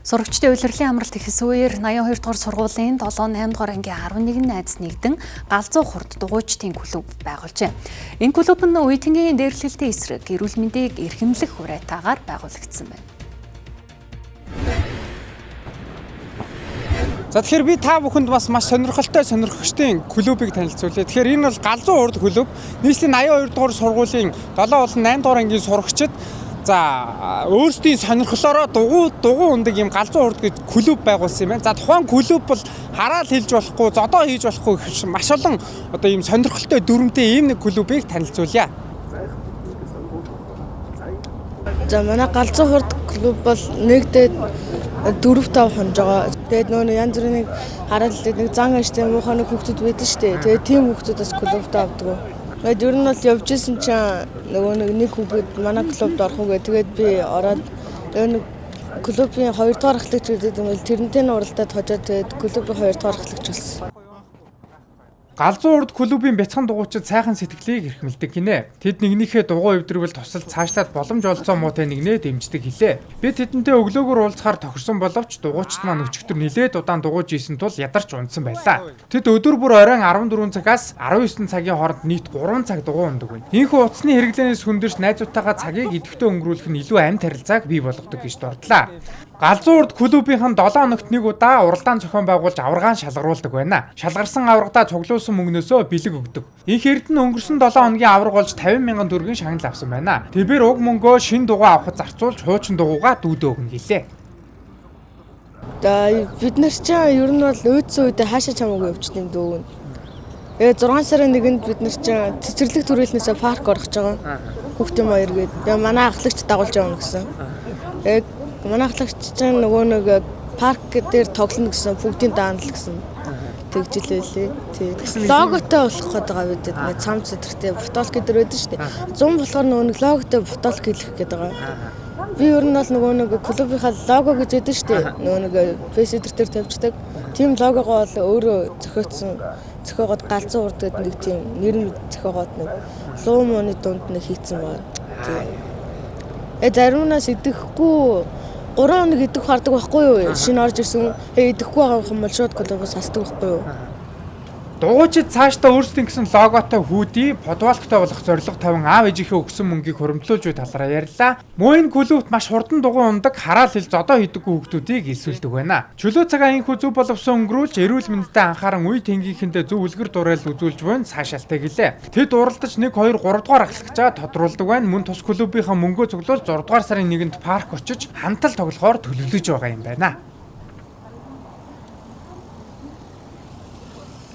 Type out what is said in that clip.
Сурагчдын улирлын амралт ихс үеэр 82 дугаар сургуулийн 7-8 дугаар ангийн 11 найз нэгдэн галзуу хурд дугуйчдын клуб байгуулжээ. Энэ клуб нь үеийнгийн дээрлэлтийн эсрэг эрүүл мэндийг эрхэмлэх хураайтаагаар байгуулагдсан байна. За тэгэхээр би та бүхэнд бас маш сонирхолтой сонирхогчдын клубыг танилцуулъя. Тэгэхээр энэ бол галзуу хурд клуб. Нийслэлийн 82 дугаар сургуулийн 7 болон 8 дугаар ангийн сурагчид өөрсдийн сонирхлоороо дугуй ундаг юм галзуу хурд гэж клуб байгуулсан юм байна. За тухайн клуб бол хараал хийж болохгүй, зодоо хийж болохгүй гэх маш олон одоо ийм сонирхолтой дүрмтэй ийм нэг клубыг танилцуулъя. За манай галзуу хурд клуб бол нэгдээд 4-5 хонж байгаа. Тэгээд нөө янз бүрийн харааллыг нэг зан аштай муухай нэг хүүхдүүд байдаг шүү дээ. Тэгээд тийм хүүхдүүдээс клубт авдаг. Тэгээд ер нь бол явж исэн чинь нөгөө нэг хүүхэд манай клубт орох үгээ. Тэгээд би ороод нэг клубын 2 дугаар ахлагч гэдэг юм бол тэрнтэй нь уралдаад хожоод тэгээд клубын 2 дугаар ахлагч болсон. Галзуу хурд клубын бяцхан дугуйчид сайхан сэтгэлийг эрхэмлдэг гинэ. Тэд нэгнийхээ дугуй эвдрвэл тусалд цаашлаад боломж олцоо муутай нэгнээ дэмждэг хэлээ. Би тэдэнтэй өглөөгөр уулзахаар тохирсон боловч дугуйчид маань өчигдөр нилээд удаан дугуйж ийсэн тул ядарч унтсан байлаа. Тэд өдөр бүр оройн 14 цагаас 19 цагийн хооронд нийт 3 цаг дугуй ундаг байна. Ийхүү утасны хэрэглэнээс хүндэрч найзуудтайгаа цагийг идэвхтэй өнгөрүүлэх нь илүү амт харилцааг бий болгодог гэж дурдлаа. Галзуу хурд клубийнхан 7 хоногт нэг удаа уралдаан зохион байгуулж аваргаан шалгаруулдаг байна. Шалгарсан аврагадаа цуглуулсан мөнгнөөсөө бэлэг өгдөг. Инх эрдэнэ өнгөрсөн 7 хоногийн авраг болж 50 мянган төгрөгийн шагнал авсан байна. Тэрээр уг мөнгөө шин дугуй авахд зарцуулж хуучин дугуйгаа дүүдээ өгнө гэлээ. Бид нар ч ер нь бол өөдсөн үедээ хаашаа чамаагүй явчихсан дүүн. 6 сарын 1-нд бид нар ч цэцэрлэг төрөлнөөсөө парк орох гэж байгаа. Хүүхдийн маяр гээд манай ахлагч дагуулж явна гэсэн. Манай ахлагч чинь нөгөө нэг парк дээр тоглоно гэсэн бүгдийн даанал гэсэн тэгжилээлээ. Тэг. Логотой болох гээд байгаа бид нэг цам цэдэртэй фотолк гэдэг байдаг шүү дээ. 100 болохоор нөгөө нэг логотой фотолк хэлэх гээд байгаа. Би ер нь бол нөгөө нэг клубийнхаа лого гэж яддаг шүү дээ. Нөгөө нэг фэйсбүүк дээр тавьчихдаг. Тим логогоо бол өөрөө зохиогоод галзуу хурд гэдэг нэг тийм нэр нь зохиогоод нэг луу мууны дунд нэг хийцэн байна. Заримнаас идэхгүй 3 хоног идэх хардаг байхгүй юу? Шинэ орж ирсэн идэхгүй байгаа юм бол шууд клубоос хасдаг байхгүй юу? Дугуйчид цаашдаа өөрсдийн гэсэн логотой хүүдий, подвалктай болох зорилго тавин аав ээжийнхээ өгсөн мөнгийг хуримтлуулж буй талаараа ярьлаа. Мөн клубт маш хурдан дугуй ундаг, хараал хэл зодоо хийдэггүй хүүхдүүдийг илсүүлдэг байна. Чөлөө цагаа инхүү зөв боловсон өнгөрүүлж, эрүүл мэндэд анхааран үе тэнгийнхэнтэй зөв үлгэр дуурайл үзүүлж буй цаашаалтай гэлээ. Тэд уралдаж 1, 2, 3 дугаар ахлагчаа тодруулдаг байна. Мөн тус клубийнхаа мөнгөө цуглуулж 6 дугаар сарын 1-нд парк очиж хамтал тоглохоор төлөвлөж байгаа юм байна.